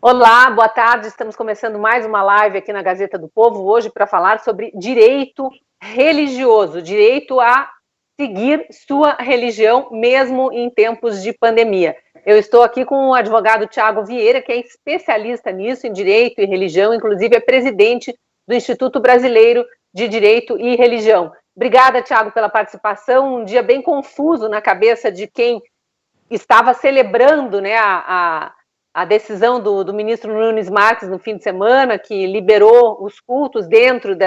Olá, boa tarde. Estamos começando mais uma live aqui na Gazeta do Povo, hoje para falar sobre direito religioso, direito a seguir sua religião, mesmo em tempos de pandemia. Eu estou aqui com o advogado Tiago Vieira, que é especialista nisso, em direito e religião, inclusive é presidente do Instituto Brasileiro de Direito e Religião. Obrigada, Tiago, pela participação. Um dia bem confuso na cabeça de quem estava celebrando, né, a decisão do ministro Nunes Marques no fim de semana, que liberou os cultos dentro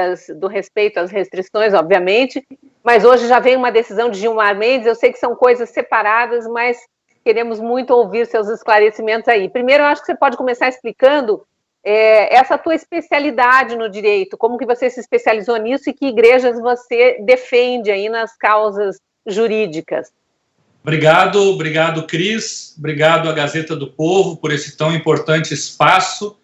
do respeito às restrições, obviamente, mas hoje já vem uma decisão de Gilmar Mendes. Eu sei que são coisas separadas, mas queremos muito ouvir seus esclarecimentos aí. Primeiro, eu acho que você pode começar explicando essa tua especialidade no direito, como que você se especializou nisso e que igrejas você defende aí nas causas jurídicas. Obrigado, Cris. Obrigado à Gazeta do Povo por esse tão importante espaço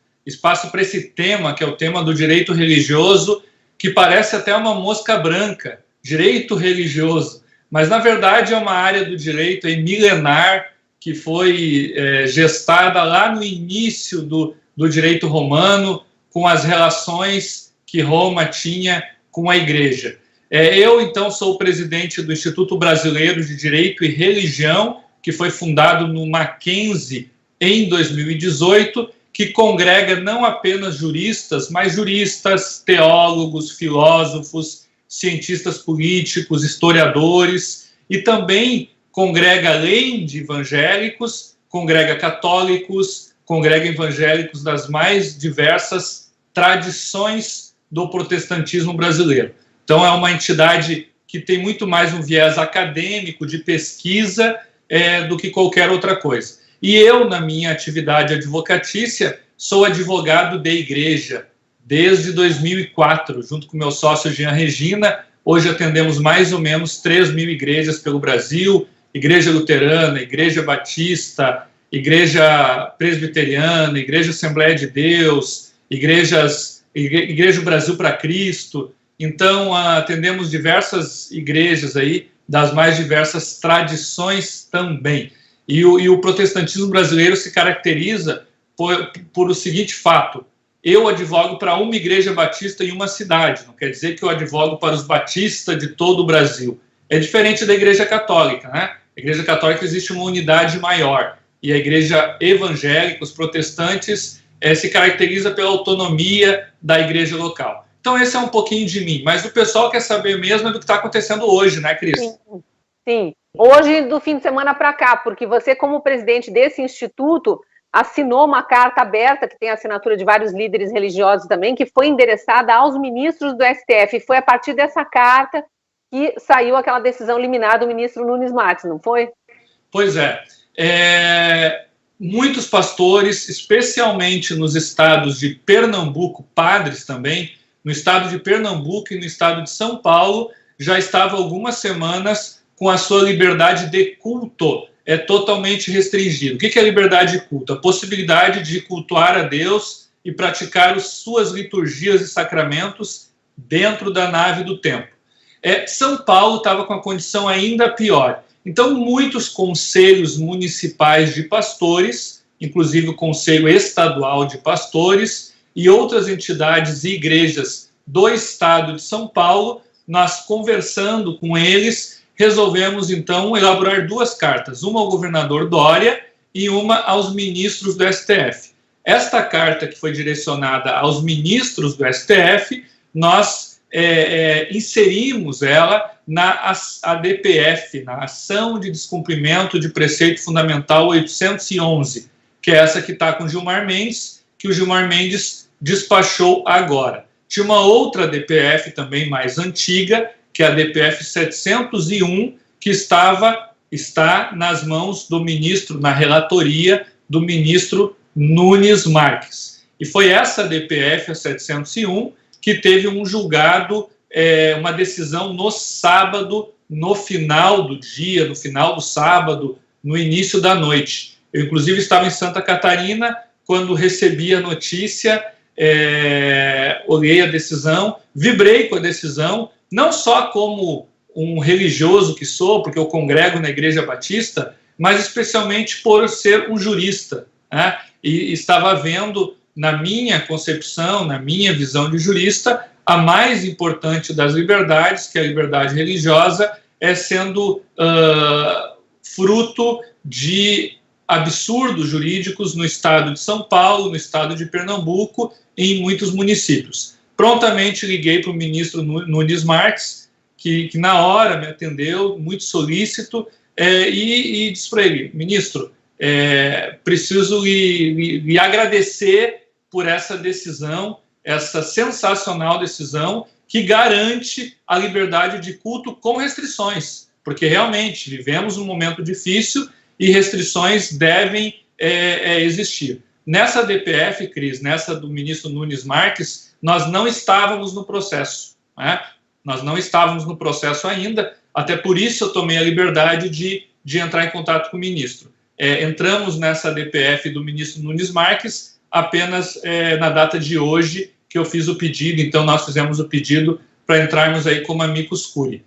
para esse tema, que é o tema do direito religioso, que parece até uma mosca branca, direito religioso, mas na verdade é uma área do direito milenar que foi gestada lá no início do direito romano, com as relações que Roma tinha com a Igreja. Eu, então, sou o presidente do Instituto Brasileiro de Direito e Religião, que foi fundado no Mackenzie em 2018, que congrega não apenas juristas, mas juristas, teólogos, filósofos, cientistas políticos, historiadores, e também congrega, além de evangélicos, congrega católicos, congrega evangélicos das mais diversas tradições do protestantismo brasileiro. Então, é uma entidade que tem muito mais um viés acadêmico, de pesquisa, do que qualquer outra coisa. E eu, na minha atividade advocatícia, sou advogado de igreja desde 2004, junto com meu sócio Jean Regina. Hoje atendemos mais ou menos 3.000 igrejas pelo Brasil, Igreja Luterana, Igreja Batista, Igreja Presbiteriana, Igreja Assembleia de Deus, Igreja Brasil para Cristo. Então, atendemos diversas igrejas aí, das mais diversas tradições também. E o protestantismo brasileiro se caracteriza por o seguinte fato: eu advogo para uma igreja batista em uma cidade, não quer dizer que eu advogo para os batistas de todo o Brasil. É diferente da igreja católica, né? A igreja católica existe uma unidade maior, e a igreja evangélica, os protestantes, se caracteriza pela autonomia da igreja local. Então, esse é um pouquinho de mim, mas o pessoal quer saber mesmo do que está acontecendo hoje, né, Cris? Sim. Hoje, do fim de semana para cá, porque você, como presidente desse instituto, assinou uma carta aberta, que tem a assinatura de vários líderes religiosos também, que foi endereçada aos ministros do STF. E foi a partir dessa carta que saiu aquela decisão liminar do ministro Nunes Marques, não foi? Pois é. Muitos pastores, especialmente nos estados de Pernambuco, padres também, no estado de Pernambuco e no estado de São Paulo, já estava algumas semanas com a sua liberdade de culto totalmente restringido. O que é liberdade de culto? A possibilidade de cultuar a Deus e praticar as suas liturgias e sacramentos dentro da nave do templo. São Paulo estava com a condição ainda pior. Então, muitos conselhos municipais de pastores, inclusive o Conselho Estadual de Pastores, e outras entidades e igrejas do estado de São Paulo, nós, conversando com eles, resolvemos então elaborar duas cartas, uma ao governador Dória e uma aos ministros do STF. Esta carta, que foi direcionada aos ministros do STF, nós inserimos ela na ADPF, na Ação de Descumprimento de Preceito Fundamental 811, que é essa que está com Gilmar Mendes, que o Gilmar Mendes despachou agora. Tinha uma outra DPF também mais antiga, que é a DPF 701, que está nas mãos do ministro, na relatoria do ministro Nunes Marques. E foi essa DPF, a 701, que teve um julgado, uma decisão no sábado, no final do dia, no final do sábado, no início da noite. Eu, inclusive, estava em Santa Catarina quando recebi a notícia, olhei a decisão, vibrei com a decisão, não só como um religioso que sou, porque eu congrego na Igreja Batista, mas especialmente por ser um jurista, né? e estava vendo, na minha concepção, na minha visão de jurista, a mais importante das liberdades, que é a liberdade religiosa, sendo fruto de absurdos jurídicos no estado de São Paulo, no estado de Pernambuco e em muitos municípios. Prontamente liguei para o ministro Nunes Marques, que na hora me atendeu, muito solícito, e disse para ele: ministro, preciso lhe agradecer por essa decisão, essa sensacional decisão que garante a liberdade de culto com restrições, porque realmente vivemos um momento difícil e restrições devem existir. Nessa DPF, Cris, nessa do ministro Nunes Marques, nós não estávamos no processo, né? Nós não estávamos no processo ainda, até por isso eu tomei a liberdade de entrar em contato com o ministro. Entramos nessa DPF do ministro Nunes Marques apenas na data de hoje, que eu fiz o pedido, então nós fizemos o pedido para entrarmos aí como amicus curiae.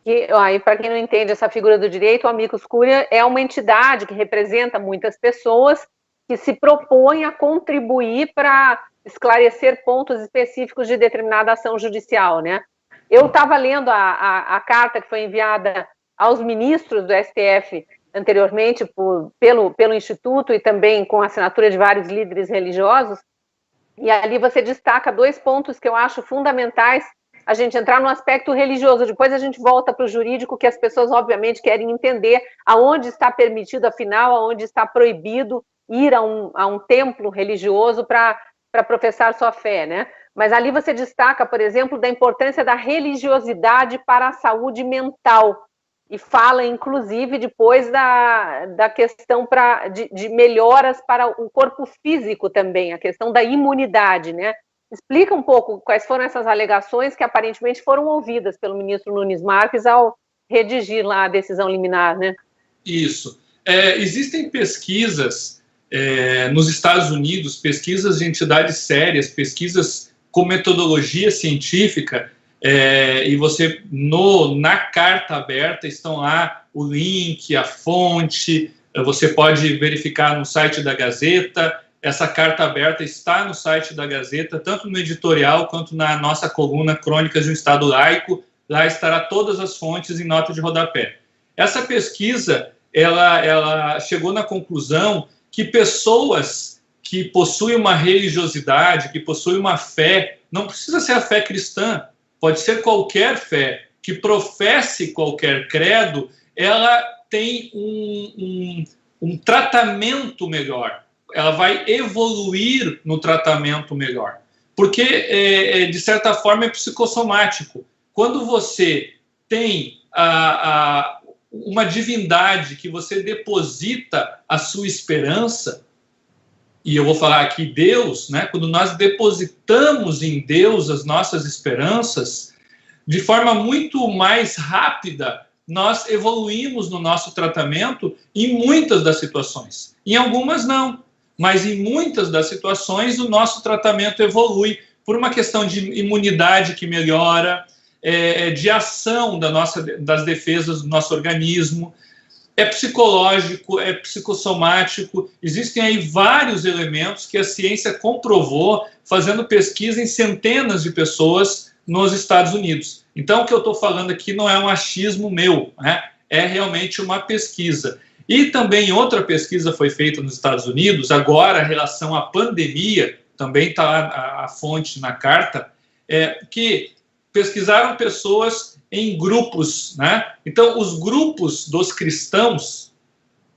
E para quem não entende essa figura do direito, o amicus curiae é uma entidade que representa muitas pessoas que se propõem a contribuir para esclarecer pontos específicos de determinada ação judicial, né? Eu estava lendo a carta que foi enviada aos ministros do STF anteriormente pelo Instituto e também com a assinatura de vários líderes religiosos, e ali você destaca 2 pontos que eu acho fundamentais a gente entrar no aspecto religioso. Depois a gente volta para o jurídico, que as pessoas obviamente querem entender aonde está permitido, afinal, aonde está proibido ir a um templo religioso para professar sua fé, né? Mas ali você destaca, por exemplo, da importância da religiosidade para a saúde mental, e fala, inclusive, depois da questão de melhoras para o corpo físico também, a questão da imunidade, né? Explica um pouco quais foram essas alegações que aparentemente foram ouvidas pelo ministro Nunes Marques ao redigir lá a decisão liminar, né? Isso. Existem pesquisas nos Estados Unidos, pesquisas de entidades sérias, pesquisas com metodologia científica, e você, na carta aberta, estão lá o link, a fonte, você pode verificar no site da Gazeta. Essa carta aberta está no site da Gazeta, tanto no editorial quanto na nossa coluna Crônicas de um Estado Laico. Lá estará todas as fontes em nota de rodapé. Essa pesquisa, ela chegou na conclusão que pessoas que possuem uma religiosidade, que possuem uma fé, não precisa ser a fé cristã, pode ser qualquer fé, que professe qualquer credo, ela tem um tratamento melhor. Ela vai evoluir no tratamento melhor. Porque, de certa forma, é psicossomático. Quando você tem uma divindade que você deposita a sua esperança, e eu vou falar aqui Deus, né? Quando nós depositamos em Deus as nossas esperanças, de forma muito mais rápida, nós evoluímos no nosso tratamento em muitas das situações. Em algumas não, mas em muitas das situações o nosso tratamento evolui por uma questão de imunidade que melhora, de ação das defesas do nosso organismo, é psicológico, é psicossomático. Existem aí vários elementos que a ciência comprovou fazendo pesquisa em centenas de pessoas nos Estados Unidos. Então, o que eu estou falando aqui não é um achismo meu, né? É realmente uma pesquisa. E também outra pesquisa foi feita nos Estados Unidos, agora, em relação à pandemia, também está lá a fonte na carta, que pesquisaram pessoas em grupos, né? Então, os grupos dos cristãos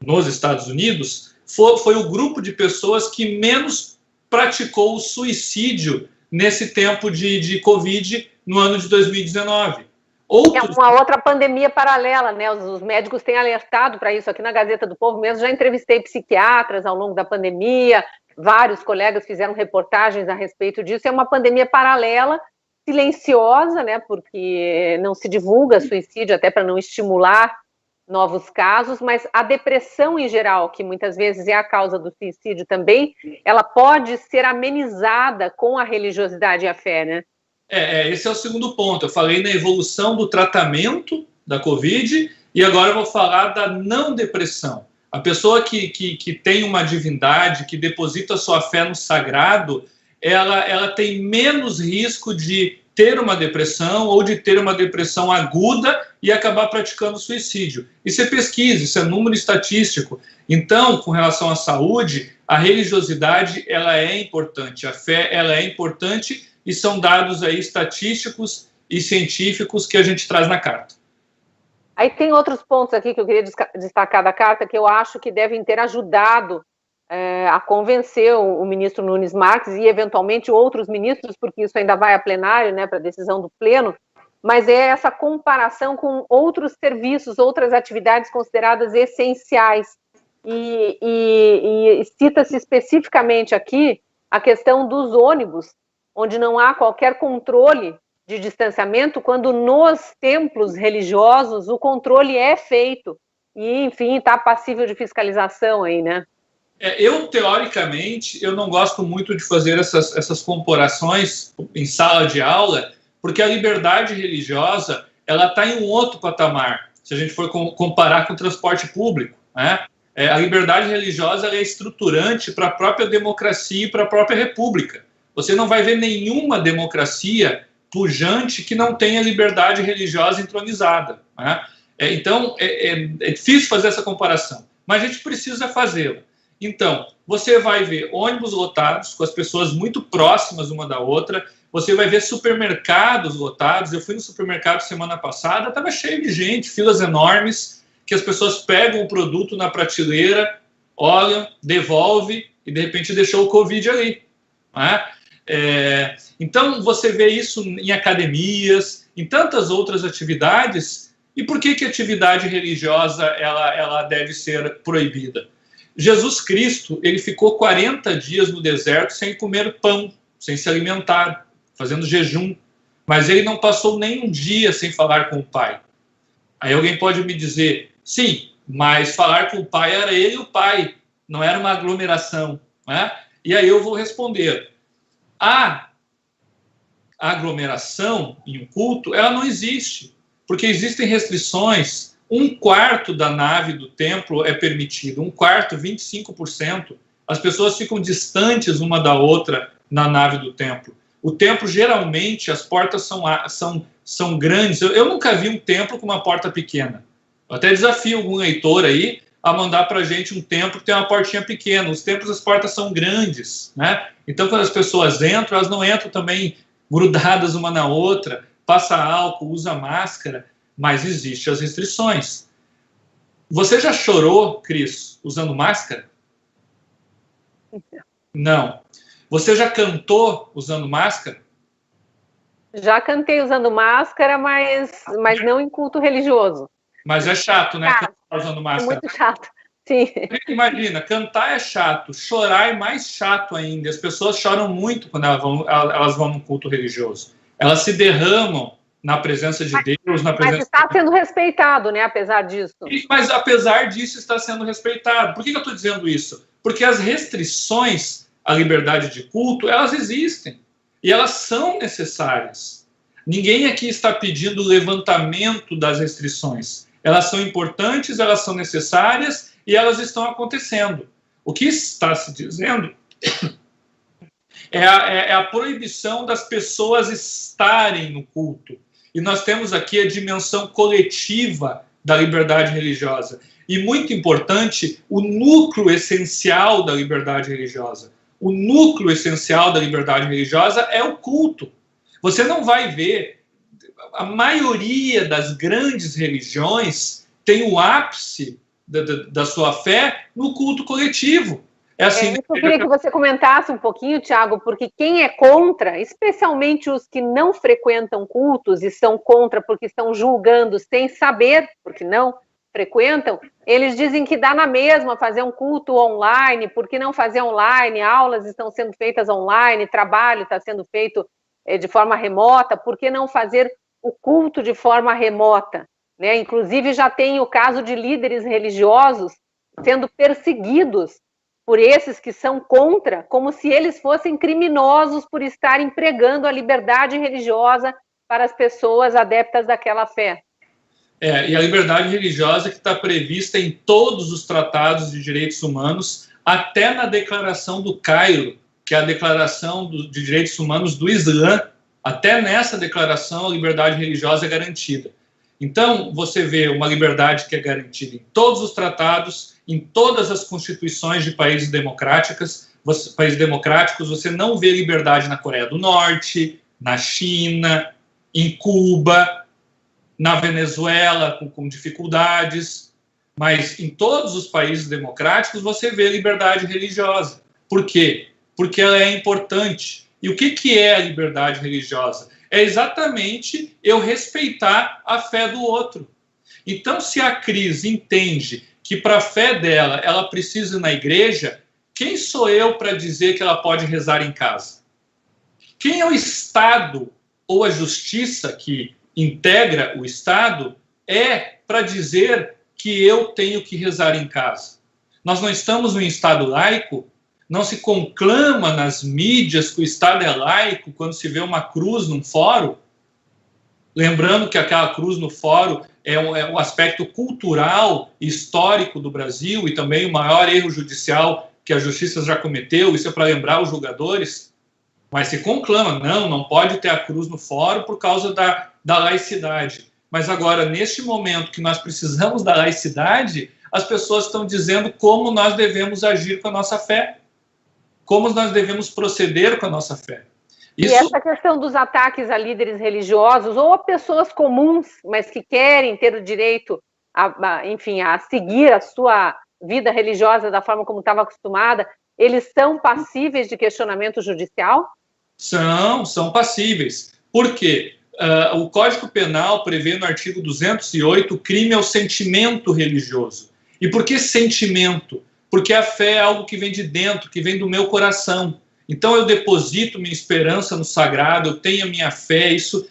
nos Estados Unidos foi o grupo de pessoas que menos praticou o suicídio nesse tempo de Covid no ano de 2019. É uma outra pandemia paralela, né? Os médicos têm alertado para isso. Aqui na Gazeta do Povo mesmo já entrevistei psiquiatras ao longo da pandemia, vários colegas fizeram reportagens a respeito disso. É uma pandemia paralela, silenciosa, né? Porque não se divulga suicídio, até para não estimular novos casos, mas a depressão em geral, que muitas vezes é a causa do suicídio também, ela pode ser amenizada com a religiosidade e a fé, né? Esse é o segundo ponto. Eu falei na evolução do tratamento da Covid e agora eu vou falar da não depressão. A pessoa que tem uma divindade, que deposita sua fé no sagrado, ela tem menos risco de ter uma depressão ou de ter uma depressão aguda e acabar praticando suicídio. Isso é pesquisa, isso é número estatístico. Então, com relação à saúde, a religiosidade ela é importante, a fé ela é importante e são dados aí estatísticos e científicos que a gente traz na carta. Aí tem outros pontos aqui que eu queria destacar da carta que eu acho que devem ter ajudado a convencer o ministro Nunes Marques e, eventualmente, outros ministros, porque isso ainda vai a plenário, né, para decisão do pleno, mas é essa comparação com outros serviços, outras atividades consideradas essenciais. E cita-se especificamente aqui a questão dos ônibus, onde não há qualquer controle de distanciamento, quando nos templos religiosos o controle é feito e, enfim, está passível de fiscalização aí, né? Teoricamente, eu não gosto muito de fazer essas comparações em sala de aula, porque a liberdade religiosa ela está em um outro patamar, se a gente for comparar com o transporte público, né? A liberdade religiosa ela é estruturante para a própria democracia e para a própria república. Você não vai ver nenhuma democracia pujante que não tenha liberdade religiosa entronizada, né? Então, é difícil fazer essa comparação, mas a gente precisa fazê-la. Então, você vai ver ônibus lotados, com as pessoas muito próximas uma da outra, você vai ver supermercados lotados. Eu fui no supermercado semana passada, estava cheio de gente, filas enormes, que as pessoas pegam o produto na prateleira, olham, devolvem e, de repente, deixou o Covid ali, né? Então, você vê isso em academias, em tantas outras atividades. E por que a atividade religiosa ela deve ser proibida? Jesus Cristo ele ficou 40 dias no deserto sem comer pão, sem se alimentar, fazendo jejum. Mas ele não passou nem um dia sem falar com o Pai. Aí alguém pode me dizer, sim, mas falar com o Pai era ele e o Pai, não era uma aglomeração, né? E aí eu vou responder, a aglomeração em um culto, ela não existe, porque existem restrições. 1/4 da nave do templo é permitido, 1/4, 25%. As pessoas ficam distantes uma da outra na nave do templo. O templo, geralmente, as portas são grandes. Eu nunca vi um templo com uma porta pequena. Eu até desafio algum leitor aí a mandar para a gente um templo que tem uma portinha pequena. Os templos, as portas são grandes, né? Então, quando as pessoas entram, elas não entram também grudadas uma na outra, passa álcool, usa máscara, mas existem as restrições. Você já chorou, Cris, usando máscara? Não. Você já cantou usando máscara? Já cantei usando máscara, mas não em culto religioso. Mas é chato, né? Cantar usando máscara. É muito chato, sim. Imagina, cantar é chato, chorar é mais chato ainda. As pessoas choram muito quando elas vão num culto religioso. Elas se derramam na presença de Deus, na presença... Mas está sendo respeitado, né, apesar disso. Mas apesar disso está sendo respeitado. Por que eu estou dizendo isso? Porque as restrições à liberdade de culto, elas existem. E elas são necessárias. Ninguém aqui está pedindo o levantamento das restrições. Elas são importantes, elas são necessárias e elas estão acontecendo. O que está se dizendo é a proibição das pessoas estarem no culto. E nós temos aqui a dimensão coletiva da liberdade religiosa. E, muito importante, o núcleo essencial da liberdade religiosa. O núcleo essencial da liberdade religiosa é o culto. Você não vai ver... A maioria das grandes religiões tem o ápice da sua fé no culto coletivo. Assim, eu queria que você comentasse um pouquinho, Tiago, porque quem é contra, especialmente os que não frequentam cultos e são contra porque estão julgando sem saber, porque não frequentam, eles dizem que dá na mesma fazer um culto online, por que não fazer online? Aulas estão sendo feitas online, trabalho está sendo feito de forma remota, por que não fazer o culto de forma remota? Né? Inclusive já tem o caso de líderes religiosos sendo perseguidos por esses que são contra, como se eles fossem criminosos por estarem pregando a liberdade religiosa para as pessoas adeptas daquela fé. E a liberdade religiosa que está prevista em todos os tratados de direitos humanos, até na Declaração do Cairo, que é a Declaração de Direitos Humanos do Islã, até nessa declaração a liberdade religiosa é garantida. Então, você vê uma liberdade que é garantida em todos os tratados, em todas as constituições de países democráticos, você não vê liberdade na Coreia do Norte, na China, em Cuba, na Venezuela, com dificuldades, mas em todos os países democráticos você vê liberdade religiosa. Por quê? Porque ela é importante. E o que é a liberdade religiosa? É exatamente eu respeitar a fé do outro. Então, se a Cris entende que para a fé dela ela precisa ir na igreja, quem sou eu para dizer que ela pode rezar em casa? Quem é o Estado ou a justiça que integra o Estado para dizer que eu tenho que rezar em casa? Nós não estamos num Estado laico. Não se conclama nas mídias que o Estado é laico quando se vê uma cruz num fórum? Lembrando que aquela cruz no fórum é um aspecto cultural e histórico do Brasil e também o maior erro judicial que a justiça já cometeu, isso é para lembrar os julgadores, mas se conclama, não pode ter a cruz no fórum por causa da laicidade. Mas agora, neste momento que nós precisamos da laicidade, as pessoas estão dizendo como nós devemos agir com a nossa fé. Como nós devemos proceder com a nossa fé. E essa questão dos ataques a líderes religiosos ou a pessoas comuns, mas que querem ter o direito a seguir a sua vida religiosa da forma como estava acostumada, eles são passíveis de questionamento judicial? São passíveis. Por quê? O Código Penal prevê no artigo 208 o crime ao sentimento religioso. E por que sentimento? Porque a fé é algo que vem de dentro, que vem do meu coração. Então eu deposito minha esperança no sagrado, eu tenho a minha fé, isso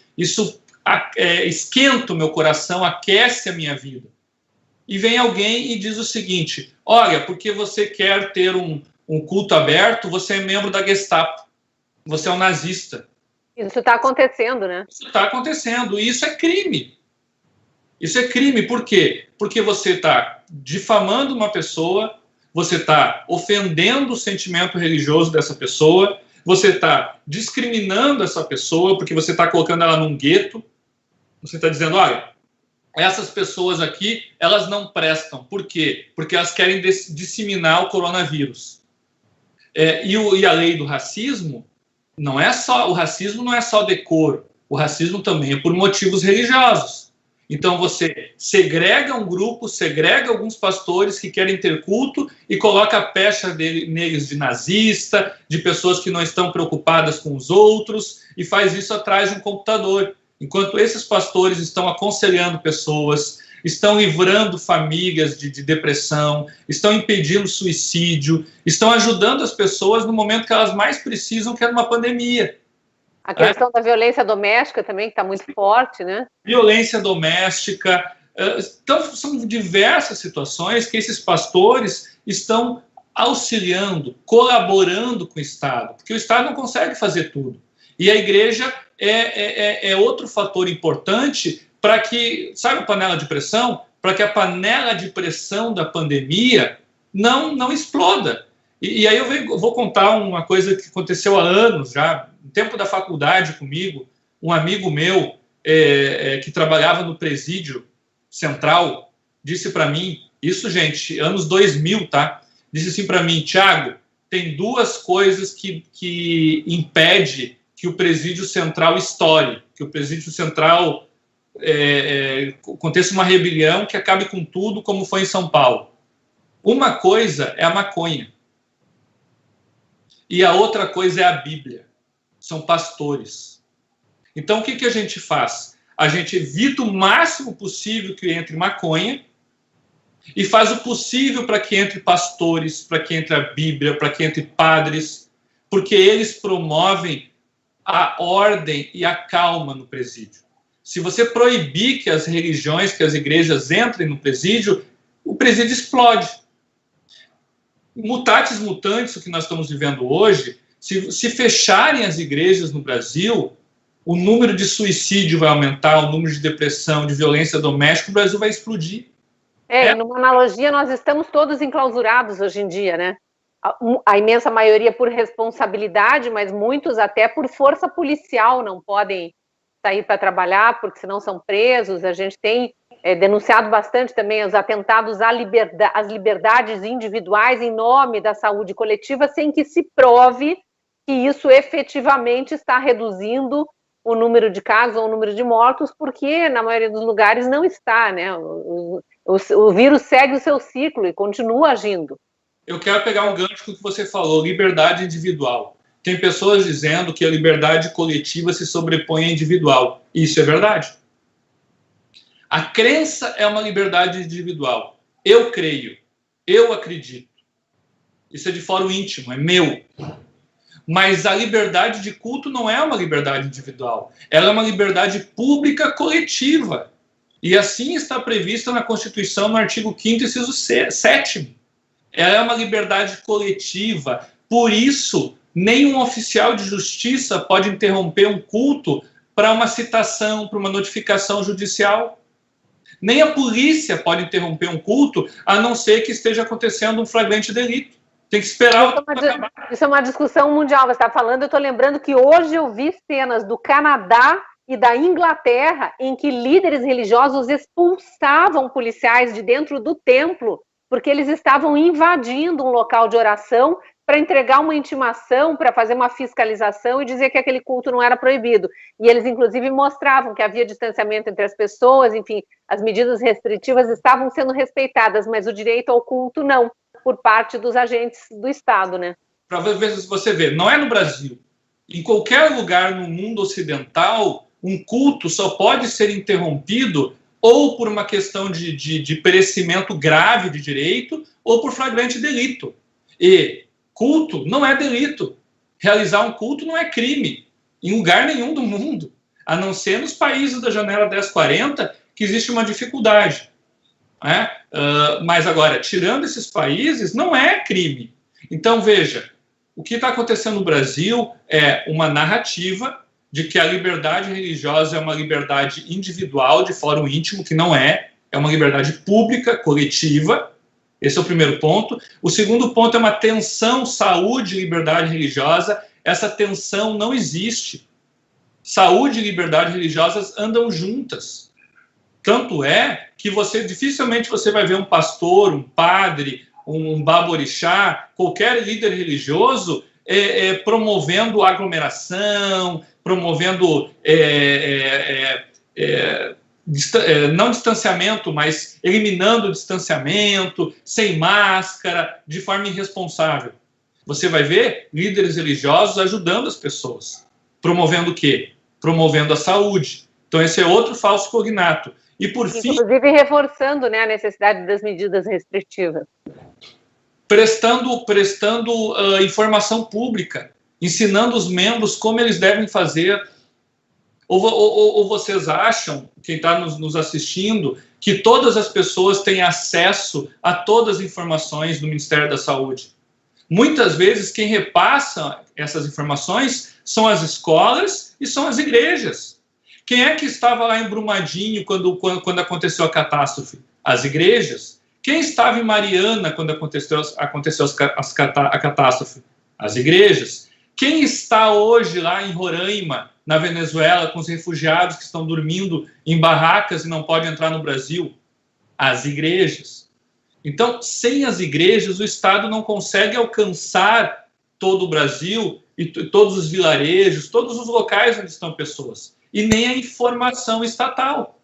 esquenta o meu coração, aquece a minha vida. E vem alguém e diz o seguinte: olha, porque você quer ter um culto aberto, você é membro da Gestapo, você é um nazista. Isso está acontecendo, né? Isso está acontecendo, e isso é crime. Isso é crime, por quê? Porque você está difamando uma pessoa, você está ofendendo o sentimento religioso dessa pessoa, você está discriminando essa pessoa, porque você está colocando ela num gueto, você está dizendo, olha, essas pessoas aqui, elas não prestam. Por quê? Porque elas querem disseminar o coronavírus. E a lei do racismo, o racismo não é só decoro, o racismo também é por motivos religiosos. Então você segrega um grupo, segrega alguns pastores que querem ter culto e coloca a pecha neles de nazista, de pessoas que não estão preocupadas com os outros, e faz isso atrás de um computador. Enquanto esses pastores estão aconselhando pessoas, estão livrando famílias de depressão, estão impedindo suicídio, estão ajudando as pessoas no momento que elas mais precisam, que é numa pandemia. A questão da violência doméstica também, que está muito forte, né? Violência doméstica. Então, são diversas situações que esses pastores estão auxiliando, colaborando com o Estado, porque o Estado não consegue fazer tudo. E a igreja é outro fator importante para que, sabe a panela de pressão? Para que a panela de pressão da pandemia não exploda. E aí eu vou contar uma coisa que aconteceu há anos já, no tempo da faculdade comigo, um amigo meu que trabalhava no presídio central disse para mim, isso, gente, anos 2000, tá? Disse assim para mim, Tiago, tem duas coisas que impede que o presídio central estoure, que o presídio central aconteça uma rebelião que acabe com tudo, como foi em São Paulo. Uma coisa é a maconha. E a outra coisa é a Bíblia. São pastores. Então, o que a gente faz? A gente evita o máximo possível que entre maconha e faz o possível para que entre pastores, para que entre a Bíblia, para que entre padres, porque eles promovem a ordem e a calma no presídio. Se você proibir que as religiões, que as igrejas entrem no presídio, o presídio explode. Mutatis mutandis, o que nós estamos vivendo hoje, se fecharem as igrejas no Brasil, o número de suicídio vai aumentar, o número de depressão, de violência doméstica, o Brasil vai explodir. E numa analogia, nós estamos todos enclausurados hoje em dia, né? A imensa maioria por responsabilidade, mas muitos até por força policial não podem sair para trabalhar, porque senão são presos. A gente tem denunciado bastante também os atentados às liberdades individuais em nome da saúde coletiva, sem que se prove que isso efetivamente está reduzindo o número de casos ou o número de mortos, porque na maioria dos lugares não está, né? O vírus segue o seu ciclo e continua agindo. Eu quero pegar um gancho com o que você falou, liberdade individual. Tem pessoas dizendo que a liberdade coletiva se sobrepõe à individual. Isso é verdade. A crença é uma liberdade individual. Eu creio, eu acredito. Isso é de fórum íntimo, é meu. Mas a liberdade de culto não é uma liberdade individual. Ela é uma liberdade pública coletiva. E assim está prevista na Constituição, no artigo 5º, inciso 7º. Ela é uma liberdade coletiva. Por isso, nenhum oficial de justiça pode interromper um culto para uma citação, para uma notificação judicial. Nem a polícia pode interromper um culto, a não ser que esteja acontecendo um flagrante delito. Tem que esperar o tempo acabar. Isso é uma discussão mundial. Você está falando, eu estou lembrando que hoje eu vi cenas do Canadá e da Inglaterra em que líderes religiosos expulsavam policiais de dentro do templo porque eles estavam invadindo um local de oração para entregar uma intimação, para fazer uma fiscalização e dizer que aquele culto não era proibido. E eles, inclusive, mostravam que havia distanciamento entre as pessoas, enfim, as medidas restritivas estavam sendo respeitadas, mas o direito ao culto não, por parte dos agentes do Estado, né? Para ver se você vê, não é no Brasil. Em qualquer lugar no mundo ocidental, um culto só pode ser interrompido ou por uma questão de perecimento grave de direito, ou por flagrante delito. E culto não é delito. Realizar um culto não é crime, em lugar nenhum do mundo, a não ser nos países da janela 1040, que existe uma dificuldade. Né? Mas agora, tirando esses países, não é crime. Então, veja, o que está acontecendo no Brasil é uma narrativa de que a liberdade religiosa é uma liberdade individual, de fórum íntimo, que não é uma liberdade pública, coletiva. Esse é o primeiro ponto. O segundo ponto é uma tensão saúde e liberdade religiosa. Essa tensão não existe. Saúde e liberdade religiosas andam juntas. Tanto é que dificilmente você vai ver um pastor, um padre, um baborixá, qualquer líder religioso promovendo aglomeração, promovendo não distanciamento, mas eliminando o distanciamento, sem máscara, de forma irresponsável. Você vai ver líderes religiosos ajudando as pessoas. Promovendo o quê? Promovendo a saúde. Então esse é outro falso cognato. E por fim... Inclusive reforçando, né, a necessidade das medidas restritivas. Prestando informação pública, ensinando os membros como eles devem fazer. Ou vocês acham, quem está nos assistindo, que todas as pessoas têm acesso a todas as informações do Ministério da Saúde? Muitas vezes quem repassa essas informações são as escolas e são as igrejas. Quem é que estava lá em Brumadinho quando aconteceu a catástrofe? As igrejas. Quem estava em Mariana quando aconteceu a catástrofe? As igrejas. Quem está hoje lá em Roraima, na Venezuela, com os refugiados que estão dormindo em barracas e não podem entrar no Brasil? As igrejas. Então, sem as igrejas, o Estado não consegue alcançar todo o Brasil e todos os vilarejos, todos os locais onde estão pessoas. E nem a informação estatal.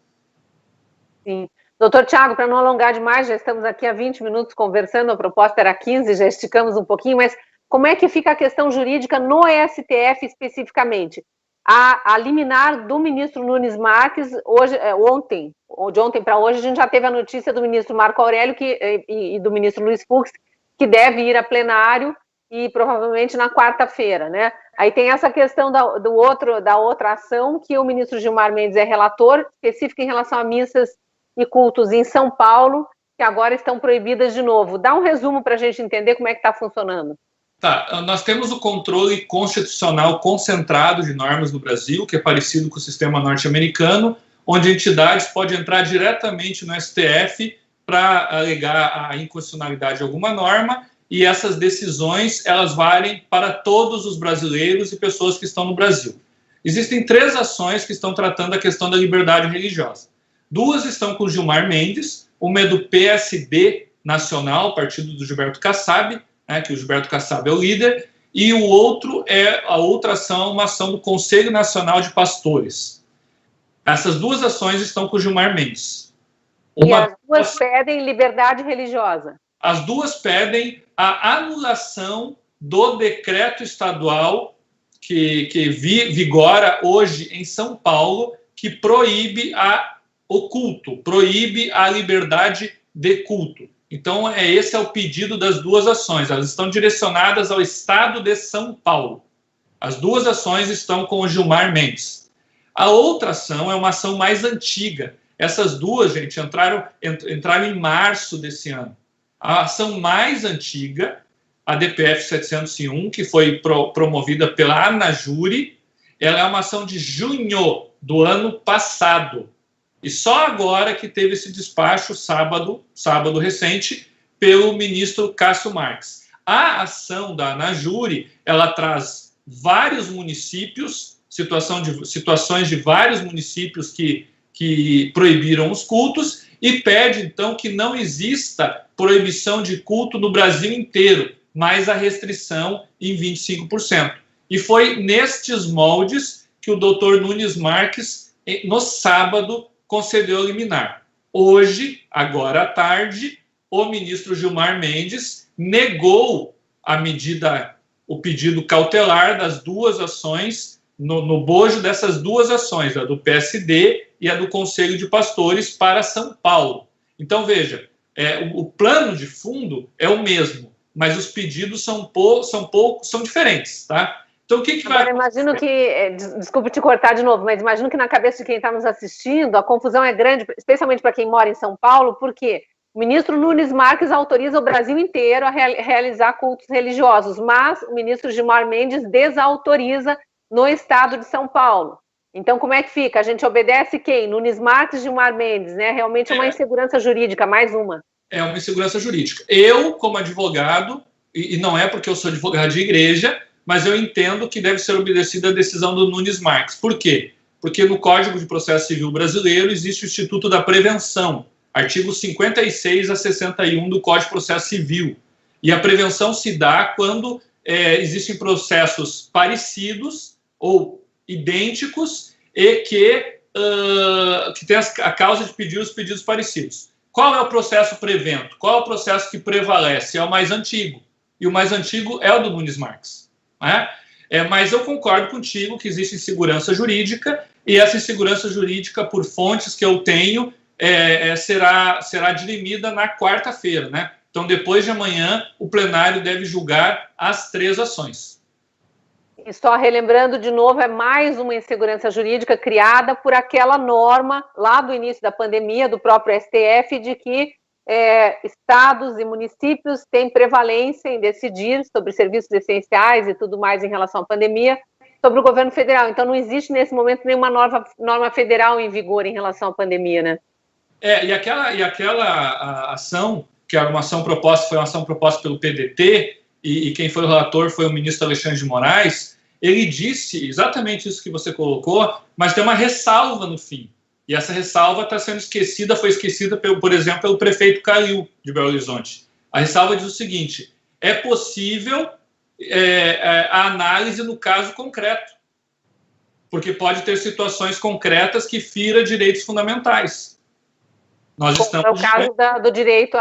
Sim. Doutor Tiago, para não alongar demais, já estamos aqui há 20 minutos conversando, a proposta era 15, já esticamos um pouquinho, mas como é que fica a questão jurídica no STF especificamente? A liminar do ministro Nunes Marques, de ontem para hoje, a gente já teve a notícia do ministro Marco Aurélio e do ministro Luiz Fux, que deve ir a plenário e provavelmente na quarta-feira, né? Aí tem essa questão da outra ação, que o ministro Gilmar Mendes é relator, específica em relação a missas e cultos em São Paulo, que agora estão proibidas de novo. Dá um resumo para a gente entender como é que está funcionando. Tá, nós temos o controle constitucional concentrado de normas no Brasil, que é parecido com o sistema norte-americano, onde entidades podem entrar diretamente no STF para alegar a inconstitucionalidade de alguma norma, e essas decisões, elas valem para todos os brasileiros e pessoas que estão no Brasil. Existem 3 ações que estão tratando a questão da liberdade religiosa. 2 estão com Gilmar Mendes, uma é do PSD Nacional, partido do Gilberto Kassab, que o Gilberto Kassab é o líder, e a outra ação é uma ação do Conselho Nacional de Pastores. Essas 2 ações estão com o Gilmar Mendes. E as 2 pedem liberdade religiosa. As 2 pedem a anulação do decreto estadual que vigora hoje em São Paulo, que proíbe o culto, proíbe a liberdade de culto. Então, esse é o pedido das 2 ações. Elas estão direcionadas ao Estado de São Paulo. As 2 ações estão com o Gilmar Mendes. A outra ação é uma ação mais antiga. Essas 2, gente, entraram em março desse ano. A ação mais antiga, a DPF 701, que foi promovida pela ANAJURE, ela é uma ação de junho do ano passado. E só agora que teve esse despacho, sábado recente, pelo ministro Cássio Marques. A ação da ANAJURE, ela traz vários municípios, situações de vários municípios que proibiram os cultos, e pede, então, que não exista proibição de culto no Brasil inteiro, mas a restrição em 25%. E foi nestes moldes que o doutor Nunes Marques, no sábado, concedeu liminar. Hoje, agora à tarde, o ministro Gilmar Mendes negou o pedido cautelar das 2 ações, no bojo dessas 2 ações, a do PSD e a do Conselho de Pastores para São Paulo. Então, veja, o plano de fundo é o mesmo, mas os pedidos são diferentes, tá? Então, o que vai acontecer? Imagino que, desculpe te cortar de novo, mas imagino que na cabeça de quem está nos assistindo, a confusão é grande, especialmente para quem mora em São Paulo, porque o ministro Nunes Marques autoriza o Brasil inteiro a realizar cultos religiosos, mas o ministro Gilmar Mendes desautoriza no estado de São Paulo. Então, como é que fica? A gente obedece quem? Nunes Marques e Gilmar Mendes, né? Realmente é uma insegurança jurídica, mais uma. É uma insegurança jurídica. Eu, como advogado, e não é porque eu sou advogado de igreja, mas eu entendo que deve ser obedecida a decisão do Nunes Marques. Por quê? Porque no Código de Processo Civil Brasileiro existe o Instituto da Prevenção, artigos 56 a 61 do Código de Processo Civil. E a prevenção se dá quando existem processos parecidos ou idênticos e que tem a causa de pedir os pedidos parecidos. Qual é o processo prevento? Qual é o processo que prevalece? É o mais antigo. E o mais antigo é o do Nunes Marques. Mas eu concordo contigo que existe insegurança jurídica, e essa insegurança jurídica, por fontes que eu tenho, será dirimida na quarta-feira, né? Então, depois de amanhã, o plenário deve julgar as 3 ações. E só relembrando de novo, é mais uma insegurança jurídica criada por aquela norma lá do início da pandemia, do próprio STF, de que estados e municípios têm prevalência em decidir sobre serviços essenciais e tudo mais em relação à pandemia, sobre o governo federal. Então, não existe nesse momento nenhuma norma federal em vigor em relação à pandemia, né? E aquela ação, que era uma ação proposta, foi uma ação proposta pelo PDT, e quem foi o relator foi o ministro Alexandre de Moraes. Ele disse exatamente isso que você colocou, mas tem uma ressalva no fim. E essa ressalva está sendo esquecida, foi esquecida, por exemplo, pelo prefeito Calil, de Belo Horizonte. A ressalva diz o seguinte: é possível a análise no caso concreto, porque pode ter situações concretas que firam direitos fundamentais. Nós estamos... É o caso do direito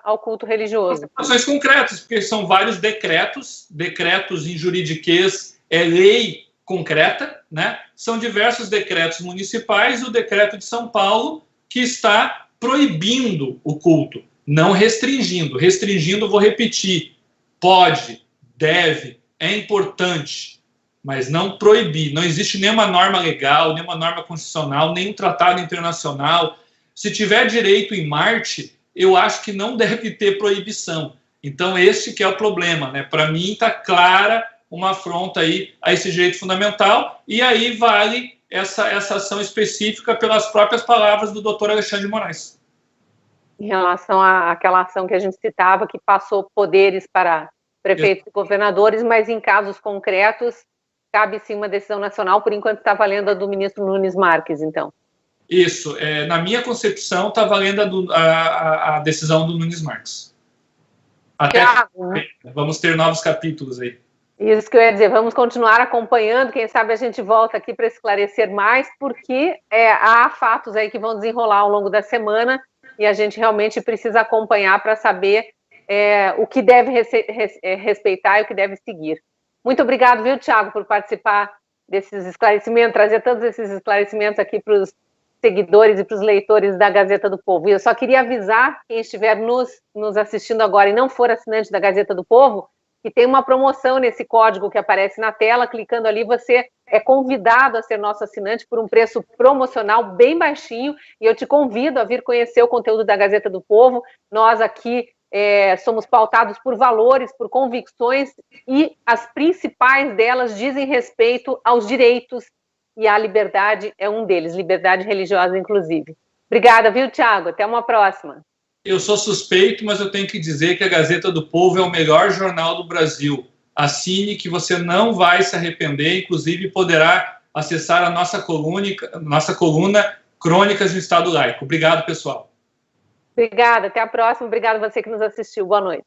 ao culto religioso. Situações concretas, porque são vários decretos em juridiquês, lei concreta, né? São diversos decretos municipais, o decreto de São Paulo, que está proibindo o culto, não restringindo. Restringindo, vou repetir, pode, deve, é importante, mas não proibir. Não existe nenhuma norma legal, nenhuma norma constitucional, nenhum tratado internacional. Se tiver direito em Marte, eu acho que não deve ter proibição. Então, esse que é o problema, né? Para mim, está clara uma afronta aí a esse direito fundamental, e aí vale essa ação específica pelas próprias palavras do doutor Alexandre de Moraes. Em relação àquela ação que a gente citava, que passou poderes para prefeitos e governadores, mas em casos concretos, cabe sim uma decisão nacional, por enquanto está valendo a do ministro Nunes Marques, então. Isso, na minha concepção, está valendo a decisão do Nunes Marques. Até vamos ter novos capítulos aí. Isso que eu ia dizer, vamos continuar acompanhando, quem sabe a gente volta aqui para esclarecer mais, porque há fatos aí que vão desenrolar ao longo da semana e a gente realmente precisa acompanhar para saber o que deve respeitar e o que deve seguir. Muito obrigado, viu, Thiago, por participar desses esclarecimentos, trazer todos esses esclarecimentos aqui para os seguidores e para os leitores da Gazeta do Povo. E eu só queria avisar quem estiver nos assistindo agora e não for assinante da Gazeta do Povo, que tem uma promoção nesse código que aparece na tela. Clicando ali, você é convidado a ser nosso assinante por um preço promocional bem baixinho, e eu te convido a vir conhecer o conteúdo da Gazeta do Povo. Nós aqui somos pautados por valores, por convicções, e as principais delas dizem respeito aos direitos, e a liberdade é um deles, liberdade religiosa, inclusive. Obrigada, viu, Thiago? Até uma próxima. Eu sou suspeito, mas eu tenho que dizer que a Gazeta do Povo é o melhor jornal do Brasil. Assine que você não vai se arrepender, inclusive poderá acessar a nossa coluna Crônicas do Estado Laico. Obrigado, pessoal. Obrigada, até a próxima. Obrigada a você que nos assistiu. Boa noite.